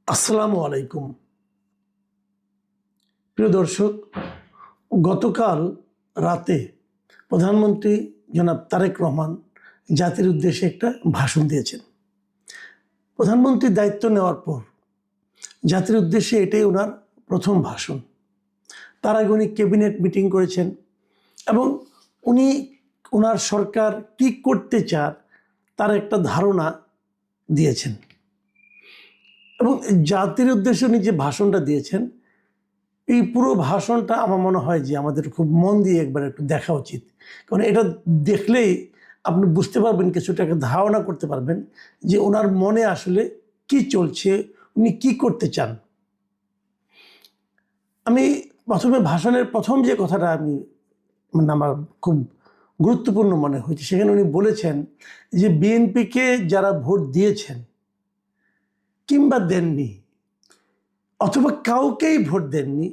আসসালামু আলাইকুম। প্রিয় দর্শক, গতকাল রাতে প্রধানমন্ত্রী জনাব তারেক রহমান জাতির উদ্দেশ্যে একটা ভাষণ দিয়েছেন। প্রধানমন্ত্রীর দায়িত্ব নেওয়ার পর জাতির উদ্দেশ্যে এটাই ওনার প্রথম ভাষণ। তার আগে উনি ক্যাবিনেট মিটিং করেছেন এবং উনি ওনার সরকার কী করতে চান তার একটা ধারণা দিয়েছেন। এবং জাতির উদ্দেশ্যে উনি যে ভাষণটা দিয়েছেন, এই পুরো ভাষণটা আমার মনে হয় যে আমাদের খুব মন দিয়ে একবার একটু দেখা উচিত। কারণ এটা দেখলেই আপনি বুঝতে পারবেন, কিছুটা একটা ধারণা করতে পারবেন যে ওনার মনে আসলে কি চলছে, উনি কি করতে চান। আমি প্রথমে ভাষণের প্রথম যে কথাটা আমার খুব গুরুত্বপূর্ণ মনে হয়েছে, সেখানে উনি বলেছেন যে বিএনপিকে যারা ভোট দিয়েছেন কিংবা দেননি অথবা কাউকেই ভোট দেননি,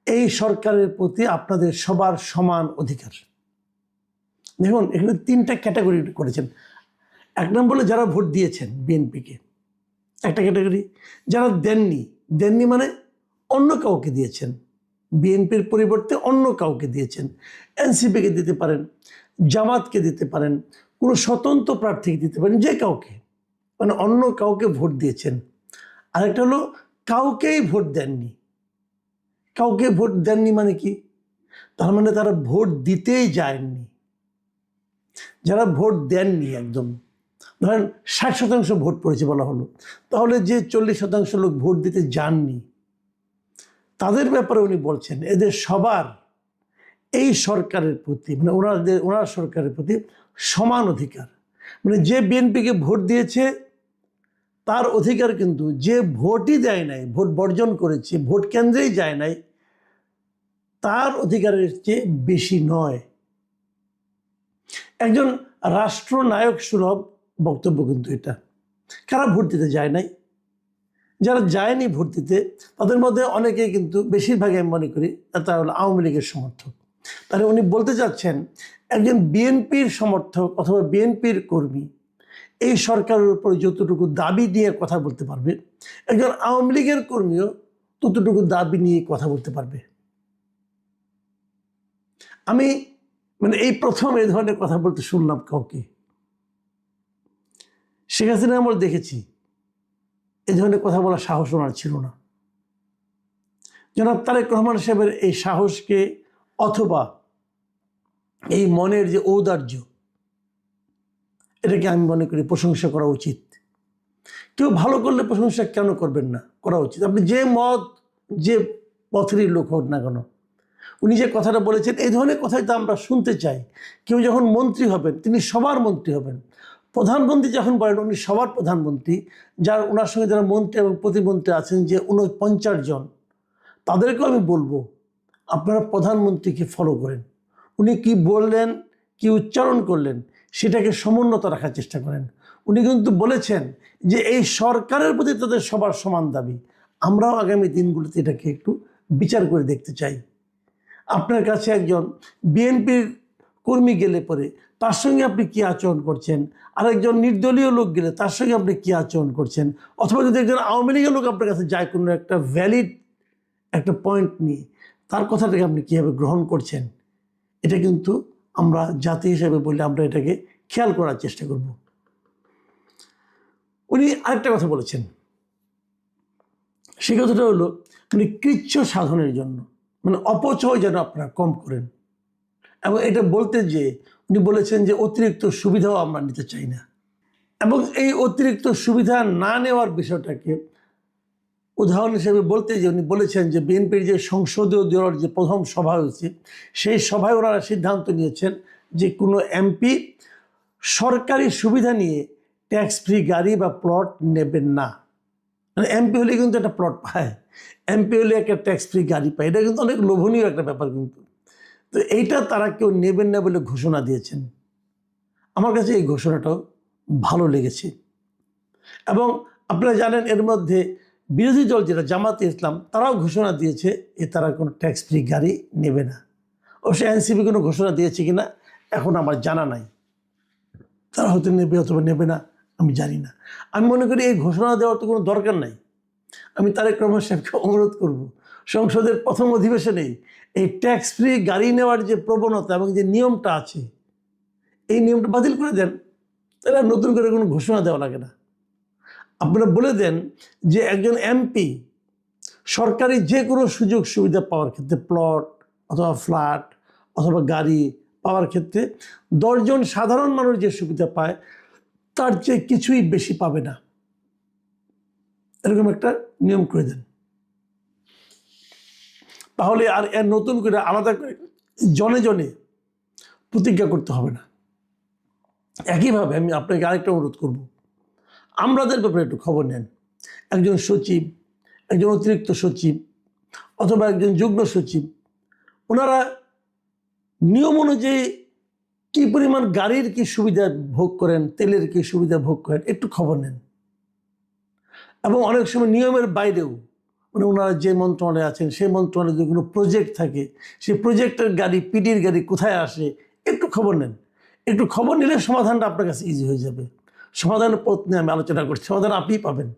এই সরকারের প্রতি আপনাদের সবার সমান অধিকার। দেখুন, এখানে তিনটা ক্যাটাগরি করেছেন। এক নম্বরে যারা ভোট দিয়েছেন বিএনপিকে, একটা ক্যাটাগরি। যারা দেননি মানে অন্য কাউকে দিয়েছেন, বিএনপির পরিবর্তে অন্য কাউকে দিয়েছেন। এনসিপিকে দিতে পারেন, জামাতকে দিতে পারেন, কোনো স্বতন্ত্র প্রার্থীকে দিতে পারেন, যে কাউকে, মানে অন্য কাউকে ভোট দিয়েছেন। আরেকটা হলো কাউকেই ভোট দেননি। কাউকে ভোট দেননি মানে কি? তার মানে তারা ভোট দিতেই যায়নি। যারা ভোট দেননি, একদম ধরেন 60% ভোট পড়েছে বলা হলো, তাহলে যে 40% লোক ভোট দিতে যাননি, তাদের ব্যাপারে উনি বলছেন এদের সবার এই সরকারের প্রতি, মানে ওনার সরকারের প্রতি সমান অধিকার। মানে যে বিএনপিকে ভোট দিয়েছে তার অধিকার কিন্তু যে ভোটই দেয় নাই, ভোট বর্জন করেছে, ভোট কেন্দ্রেই যায় নাই, তার অধিকারের চেয়ে বেশি নয়। একজন রাষ্ট্রনায়ক সুলভ বক্তব্য কিন্তু এটা। কারা ভোট দিতে যায় নাই? যারা যায়নি ভোট দিতে, তাদের মধ্যে অনেকেই কিন্তু, বেশিরভাগই আমি মনে করি তারা হলো আওয়ামী লীগের সমর্থক। তাহলে উনি বলতে চাচ্ছেন একজন বিএনপির সমর্থক অথবা বিএনপির কর্মী এই সরকারের উপর যতটুকু দাবি নিয়ে কথা বলতে পারবে, একজন আওয়ামী লীগের কর্মীও ততটুকু দাবি নিয়ে কথা বলতে পারবে। আমি এই প্রথম এই ধরনের কথা বলতে শুনলাম কাউকে। শেখ হাসিনা আমরা দেখেছি এই ধরনের কথা বলার সাহস ওনার ছিল না। জনাব তারেক রহমান সাহেবের এই সাহসকে অথবা এই মনের যে ঔদার্য, এটাকে আমি মনে করি প্রশংসা করা উচিত। কেউ ভালো করলে প্রশংসা কেন করবেন না? করা উচিত। আপনি যে মত, যে পথেরই লোক হোক না কেন, উনি যে কথাটা বলেছেন, এই ধরনের কথাই তো আমরা শুনতে চাই। কেউ যখন মন্ত্রী হবেন, তিনি সবার মন্ত্রী হবেন। প্রধানমন্ত্রী যখন বলেন, উনি সবার প্রধানমন্ত্রী। যার ওনার সঙ্গে যারা মন্ত্রী এবং প্রতিমন্ত্রী আছেন, যে 49 জন, তাদেরকেও আমি বলবো আপনারা প্রধানমন্ত্রীকে ফলো করেন। উনি কি বললেন, কি উচ্চারণ করলেন, সেটাকে সমুন্নত রাখার চেষ্টা করেন। উনি কিন্তু বলেছেন যে এই সরকারের প্রতি তাদের সবার সমান দাবি। আমরাও আগামী দিনগুলোতে এটাকে একটু বিচার করে দেখতে চাই। আপনার কাছে একজন বিএনপির কর্মী গেলে পরে তার সঙ্গে আপনি কী আচরণ করছেন, আরেকজন নির্দলীয় লোক গেলে তার সঙ্গে আপনি কী আচরণ করছেন, অথবা যদি একজন আওয়ামী লীগের লোক আপনার কাছে যায় কোনো একটা ভ্যালিড একটা পয়েন্ট নিয়ে, তার কথাটাকে আপনি কীভাবে গ্রহণ করছেন, এটা কিন্তু আমরা জাতি হিসেবে বললে আমরা এটাকে খেয়াল করার চেষ্টা করব। উনি আরেকটা কথা বলেছেন, সে কথাটা হলো কৃচ্ছ সাধনের জন্য, অপচয় যেন আপনারা কম করেন। এবং এটা বলতে যে উনি বলেছেন যে অতিরিক্ত সুবিধাও আমরা নিতে চাই না। এবং এই অতিরিক্ত সুবিধা না নেওয়ার বিষয়টাকে উদাহরণ হিসেবে বলতে যে উনি বলেছেন যে বিএনপির যে সংসদীয় দলের যে প্রথম সভা হয়েছে, সেই সভায় ওনারা সিদ্ধান্ত নিয়েছেন যে কোনো এমপি সরকারি সুবিধা নিয়ে ট্যাক্স ফ্রি গাড়ি বা প্লট নেবেন না। এমপি হলে কিন্তু একটা প্লট পায়, এমপি হলে একটা ট্যাক্স ফ্রি গাড়ি পায়। এটা কিন্তু অনেক লোভনীয় একটা ব্যাপার কিন্তু। তো এইটা তারা কেউ নেবেন না বলে ঘোষণা দিয়েছেন। আমার কাছে এই ঘোষণাটাও ভালো লেগেছে। এবং আপনারা জানেন এর মধ্যে বিরোধী দল যেটা জামাতে ইসলাম, তারাও ঘোষণা দিয়েছে যে তারা কোনো ট্যাক্স ফ্রি গাড়ি নেবে না। অবশ্যই এনসিপি কোনো ঘোষণা দিয়েছে কিনা এখন আমার জানা নাই, তারা হয়তো নেবে অথবা নেবে না, আমি জানি না। আমি মনে করি এই ঘোষণা দেওয়ার তো কোনো দরকার নাই। আমি তারেক রহমান সাহেবকে অনুরোধ করব, সংসদের প্রথম অধিবেশনেই এই ট্যাক্স ফ্রি গাড়ি নেওয়ার যে প্রবণতা এবং যে নিয়মটা আছে, এই নিয়মটা বাতিল করে দেন। তাহলে আর নতুন করে কোনো ঘোষণা দেওয়া লাগে না। আপনারা বলে দেন যে একজন এমপি সরকারি যে কোনো সুযোগ সুবিধা পাওয়ার ক্ষেত্রে, প্লট অথবা ফ্ল্যাট অথবা গাড়ি পাওয়ার ক্ষেত্রে 10 জন সাধারণ মানুষ যে সুবিধা পায় তার চেয়ে কিছুই বেশি পাবে না, এরকম একটা নিয়ম করে দেন। তাহলে আর এর নতুন করে আলাদা করে জনে জনে প্রতিজ্ঞা করতে হবে না। একইভাবে আমি আপনাকে আরেকটা অনুরোধ করব, আমলাদের ব্যাপারে একটু খবর নেন। একজন সচিব, একজন অতিরিক্ত সচিব অথবা একজন যুগ্ম সচিব, ওনারা নিয়ম অনুযায়ী কী পরিমাণ গাড়ির কি সুবিধা ভোগ করেন, তেলের কি সুবিধা ভোগ করেন, একটু খবর নেন। এবং অনেক সময় নিয়মের বাইরেও মানে ওনারা যে মন্ত্রণালয়ে আছেন সেই মন্ত্রণালয়ে যদি কোনো প্রজেক্ট থাকে, সেই প্রজেক্টের গাড়ি, পিডির গাড়ি কোথায় আসে একটু খবর নেন। একটু খবর নিলে সমাধানটা আপনার কাছে ইজি হয়ে যাবে। সমাধানের পথ নিয়ে আমি আলোচনা করছি, সমাধান আপনিই পাবেন,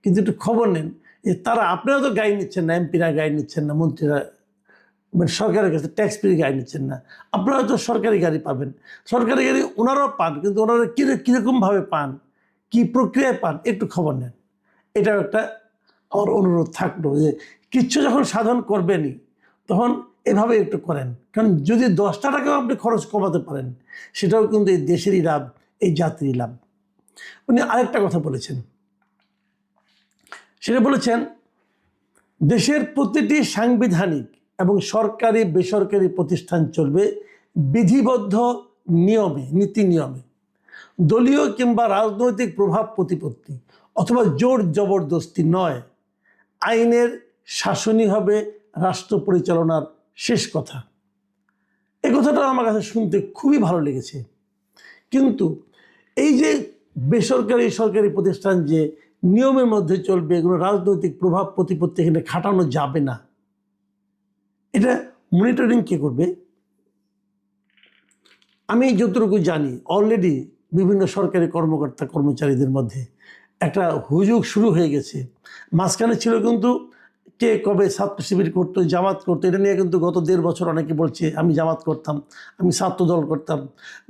কিন্তু একটু খবর নেন যে তারা, আপনারা তো গাড়ি নিচ্ছেন না, এমপিরা গাড়ি নিচ্ছেন না, মন্ত্রীরা মানে সরকারের কাছে ট্যাক্স ফ্রি গাড়ি নিচ্ছেন না, আপনারা তো সরকারি গাড়ি পাবেন। সরকারি গাড়ি ওনারাও পান, কিন্তু ওনারা কীরকমভাবে পান, কী প্রক্রিয়ায় পান, একটু খবর নেন। এটাও একটা আমার অনুরোধ থাকলো যে কিচ্ছু যখন সাধন করবেনই তখন এভাবে একটু করেন। কারণ যদি 10টা টাকাও আপনি খরচ কমাতে পারেন সেটাও কিন্তু এই দেশেরই লাভ, এই জাতিরই লাভ। উনি আরেকটা কথা বলেছেন, সেটা বলেছেন দেশের প্রতিটি সাংবিধানিক এবং সরকারি বেসরকারি প্রতিষ্ঠান চলবে বিধিবদ্ধ নিয়মে, নীতি নিয়মে। দলীয় কিংবা রাজনৈতিক প্রভাব প্রতিপত্তি অথবা জোর জবরদস্তি নয়। আইনের শাসনই হবে রাষ্ট্র পরিচালনার শেষ কথা। এই কথাটা আমার কাছে শুনতে খুবই ভালো লেগেছে। কিন্তু এই যে বেসরকারি সরকারি প্রতিষ্ঠান যে নিয়মের মধ্যে চলবে, এগুলো রাজনৈতিক প্রভাব প্রতিপত্তি এখানে খাটানো যাবে না, এটা মনিটরিং কে করবে? আমি যতটুকু জানি অলরেডি বিভিন্ন সরকারি কর্মকর্তা কর্মচারীদের মধ্যে একটা হুজুগ শুরু হয়ে গেছে। মাঝখানে ছিল কিন্তু কে কবে ছাত্র শিবির করতো, জামাত করতো, এটা নিয়ে কিন্তু গত 1.5 বছর অনেকে বলছে আমি জামাত করতাম, আমি ছাত্র দল করতাম।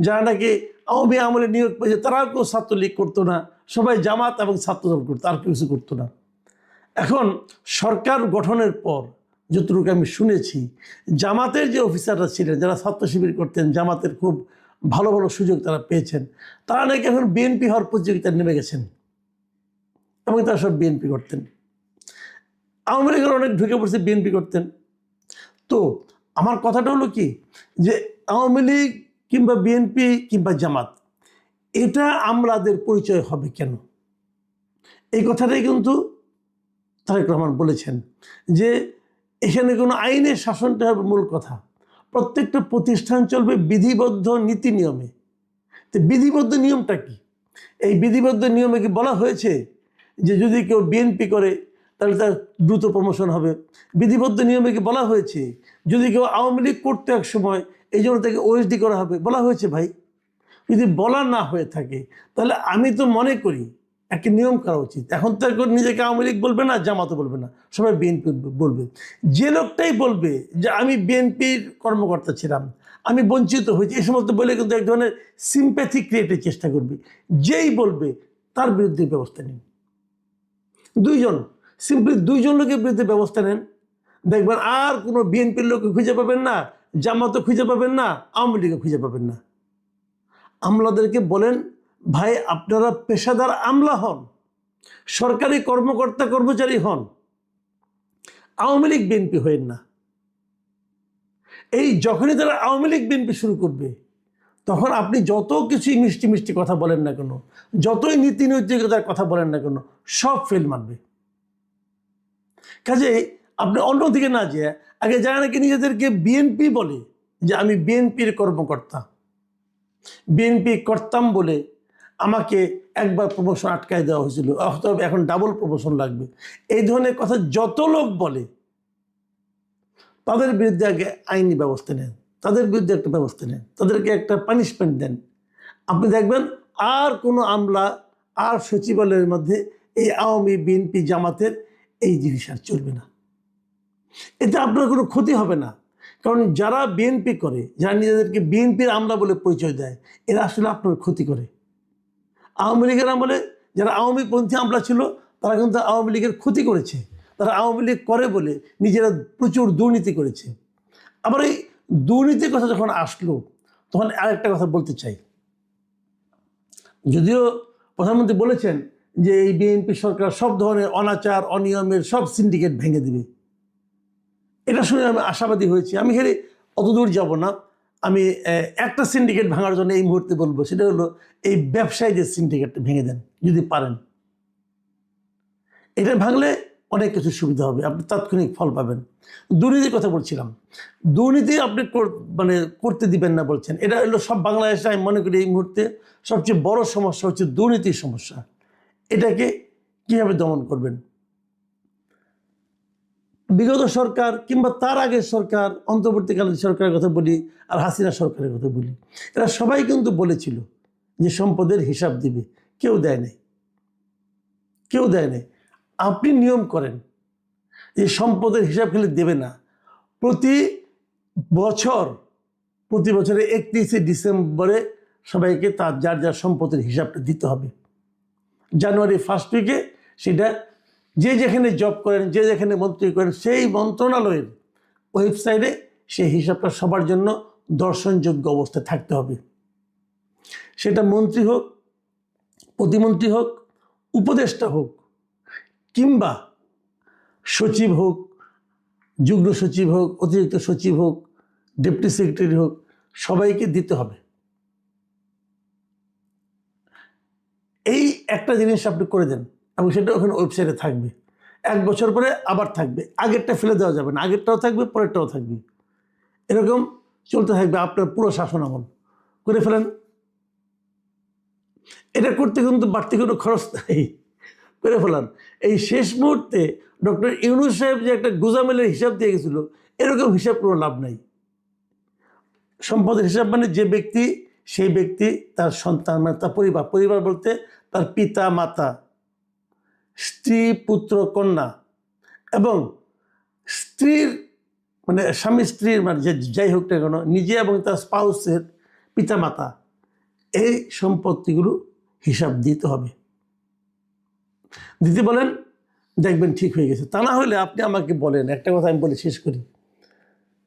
যারা নাকি আওয়ামী আমলে নিয়োগ পেয়েছে তারাও কেউ ছাত্রলীগ করতো না, সবাই জামাত এবং ছাত্র দল করতো, আর কিছু করতো না। এখন সরকার গঠনের পর যতটুকু আমি শুনেছি, জামাতের যে অফিসাররা ছিলেন যারা ছাত্র শিবির করতেন, জামাতের খুব ভালো ভালো সুযোগ তারা পেয়েছেন, তারা নাকি এখন বিএনপি হওয়ার প্রতিযোগিতায় নেমে গেছেন এবং তারা সব বিএনপি করতেন। আওয়ামী লীগের অনেক ঢুকে পড়ছে, বিএনপি করতেন। তো আমার কথাটা হলো কি, যে আওয়ামী লীগ কিংবা বিএনপি কিংবা জামাত, এটা আমলাদের পরিচয় হবে কেন? এই কথাটাই কিন্তু তারেক রহমান বলেছেন যে এখানে কোনো আইনের শাসনটা হবে মূল কথা। প্রত্যেকটা প্রতিষ্ঠান চলবে বিধিবদ্ধ নীতি নিয়মে। তো বিধিবদ্ধ নিয়মটা কি? এই বিধিবদ্ধ নিয়মে কি বলা হয়েছে যে যদি কেউ বিএনপি করে তাহলে তার দ্রুত প্রমোশন হবে? বিধিবদ্ধ নিয়মে কি বলা হয়েছে যদি কেউ আওয়ামী লীগ করতে এক সময় এই জন্য তাকে ওএসডি করা হবে? বলা হয়েছে ভাই? যদি বলা না হয়ে থাকে তাহলে আমি তো মনে করি একটা নিয়ম করা উচিত। এখন তো নিজেকে আওয়ামী লীগ বলবে না, জামাতও বলবে না, সবাই বিএনপি বলবে। যে লোকটাই বলবে যে আমি বিএনপির কর্মকর্তা ছিলাম, আমি বঞ্চিত হয়েছি, এই সমস্ত বলে কিন্তু এক ধরনের সিম্প্যাথি ক্রিয়েটের চেষ্টা করবে। যেই বলবে তার বিরুদ্ধে ব্যবস্থা নিন। সিম্পলি 2জন লোকের বিরুদ্ধে ব্যবস্থা নেন, দেখবেন আর কোনো বিএনপির লোক খুঁজে পাবেন না, জামাতও খুঁজে পাবেন না, আওয়ামী লীগও খুঁজে পাবেন না। আমলাদেরকে বলেন ভাই আপনারা পেশাদার আমলা হন, সরকারি কর্মকর্তা কর্মচারী হন, আওয়ামী লীগ বিএনপি হয়েন না। এই যখনই তারা আওয়ামী লীগ বিএনপি শুরু করবে তখন আপনি যত কিছুই মিষ্টি মিষ্টি কথা বলেন না কেন, যতই নীতি নৈতিকতার কথা বলেন না কেন, সব ফেল মারবে। কাজে আপনি অন্যদিকে না যেয়ে আগে যারা নাকি নিজেদেরকে বিএনপি বলে যে আমি বিএনপির কর্মকর্তা, বিএনপি করতাম বলে আমাকে একবার প্রমোশন আটকায় দেওয়া হয়েছিল, অথবা এখন ডাবল প্রমোশন লাগবে, এই ধরনের কথা যত লোক বলে তাদের বিরুদ্ধে আগে আইনি ব্যবস্থা নেন, তাদের বিরুদ্ধে একটা ব্যবস্থা নেন, তাদেরকে একটা পানিশমেন্ট দেন। আপনি দেখবেন আর কোনো আমলা আর সচিবালয়ের মধ্যে এই আওয়ামী বিএনপি জামাতের এই জিনিস আর চলবে না। এতে আপনার কোনো ক্ষতি হবে না, কারণ যারা বিএনপি করে, যারা নিজেদেরকে বিএনপির আমলা বলে পরিচয় দেয়, এরা আসলে আপনার ক্ষতি করে। আওয়ামী লীগের আমলে যারা আওয়ামীপন্থী আমলা ছিল, তারা কিন্তু আওয়ামী লীগের ক্ষতি করেছে। তারা আওয়ামী লীগ করে বলে নিজেরা প্রচুর দুর্নীতি করেছে। আবার এই দুর্নীতির কথা যখন আসলো, তখন আরেকটা কথা বলতে চাই। যদিও প্রধানমন্ত্রী বলেছেন যে এই বিএনপি সরকার সব ধরনের অনাচার অনিয়মের সব সিন্ডিকেট ভেঙে দেবে, এটা শুনে আমি আশাবাদী হয়েছি। আমি হেরে অত দূর যাব না। আমি একটা সিন্ডিকেট ভাঙার জন্য এই মুহূর্তে বলবো, সেটা হলো এই ব্যবসায়ীদের সিন্ডিকেটটা ভেঙে দেন যদি পারেন। এটা ভাঙলে অনেক কিছু সুবিধা হবে, আপনি তাৎক্ষণিক ফল পাবেন। দুর্নীতির কথা বলছিলাম, দুর্নীতি আপনি মানে করতে দিবেন না বলছেন। এটা হলো সব বাংলাদেশে আমি মনে করি এই মুহূর্তে সবচেয়ে বড় সমস্যা হচ্ছে দুর্নীতির সমস্যা। এটাকে কীভাবে দমন করবেন? বিগত সরকার কিংবা তার আগের সরকার, অন্তর্বর্তীকালীন সরকারের কথা বলি আর হাসিনা সরকারের কথা বলি, এরা সবাই কিন্তু বলেছিল যে সম্পদের হিসাব দিবে, কেউ দেয় নাই, কেউ দেয় নাই। আপনি নিয়ম করেন যে সম্পদের হিসাব খেলে দেবে না। প্রতি বছরে 31শে ডিসেম্বরে সবাইকে তার যার যার সম্পদের হিসাবটা দিতে হবে। জানুয়ারি ফার্স্ট উইকে সেটা যে যেখানে জব করেন, যে যেখানে মন্ত্রী করেন, সেই মন্ত্রণালয়ের ওয়েবসাইটে সেই হিসাবটা সবার জন্য দর্শনযোগ্য অবস্থায় থাকতে হবে। সেটা মন্ত্রী হোক, প্রতিমন্ত্রী হোক, উপদেষ্টা হোক, কিংবা সচিব হোক, যুগ্ম সচিব হোক, অতিরিক্ত সচিব হোক, ডেপুটি সেক্রেটারি হোক, সবাইকে দিতে হবে। এই একটা জিনিস আপনি করে দেন এবং সেটা ওখানে ওয়েবসাইটে থাকবে। 1 বছর পরে আবার থাকবে, আগেরটা ফেলে দেওয়া যাবে না, আগেরটাও থাকবে, পরেরটাও থাকবে। এরকম চলতে থাকবে আপনার পুরো শাসন আমল। করে ফেলেন। এটা করতে কিন্তু বাড়তি কোনো খরচ নাই, করে ফেলান। এই শেষ মুহূর্তে ডক্টর ইউনূস সাহেব যে একটা গুজামেলের হিসাব দিয়ে গেছিল, এরকম হিসাব কোনো লাভ নাই। সম্পদের হিসাব মানে যে ব্যক্তি, সেই ব্যক্তি তার সন্তান, মানে তার পরিবার, পরিবার বলতে তার পিতা মাতা, স্ত্রী পুত্র কন্যা এবং স্ত্রীর মানে স্বামী স্ত্রীর মানে যে যাই হোক না কেন, নিজে এবং তার স্পাউসের পিতা মাতা, এই সম্পত্তিগুলো হিসাব দিতে হবে। দিতে বলেন, দেখবেন ঠিক হয়ে গেছে। তা না হলে আপনি আমাকে বলেন, একটা কথা আমি বলে শেষ করি।